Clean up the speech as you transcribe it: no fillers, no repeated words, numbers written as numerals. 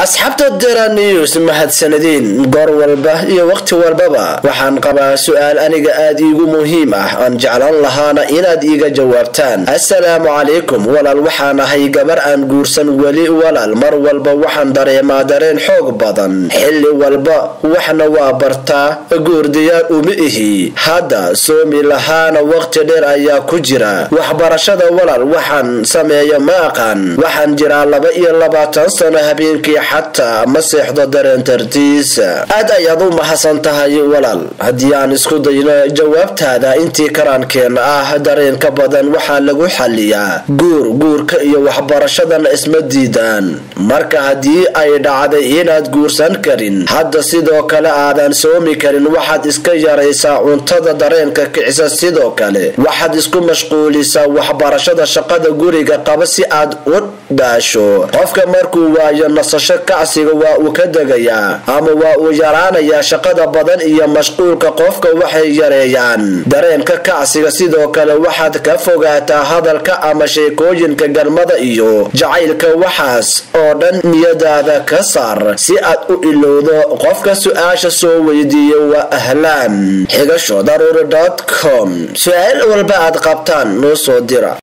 asxaabta Dira News mahadsanidin goor walba iyo waqti walbaba waxaan qabaa su'aal aniga aad iigu muhiim ah aan jeclaan lahaana inaad iiga jawaabtaan. Assalaamu calaykum walaal, waxaan ahay gabar aan guursan wali walaal, mar walba waxaan dareemaa dareen xoog badan xilli walba waxna waa bartaa guur diyaar uma ihi hadda soomi lahaana waqti dheer ayaa ku jira waxbarashada walaal waxaan sameeyo ma aqaan waxaan jiraa 22 sano habeenkii xataa ma seexdo dareen tartiisa. aad ayaad u mahadsan tahay walaal, haddii aan isku dayno jawaabtaada intii karaankeena ah dareenka badan waxaa lagu xaliyaa guurka iyo waxbarashadana isma diidaan. marka haddii ay dhacday inaad guursan karin hadda sidoo kale aadan soomi karin waxaad iska yaraysaa cuntada dareenka kicisa, sidoo kale waxaad isku mashquulisaa waxbarashada shaqada guriga qaba si aad u daasho. qofka markuu waayo nasasho kacsiga waa uu ka degayaa ama waa uu yaraanayaa shaqada badan iyo mashquulka qofka waxay yareeyaan dareenka kacsiga. sidoo kale waxaad ka fogaataa hadalka ama sheekooyinka galmada iyo jacaylka, waxaas oo dhan niyadaada ka saar si aad u ilowdo. qofka su'aasha soo weydiiyo waa ahlaan xigasho daruuri.com. su'aal walba aad qabtaan noo soo dira.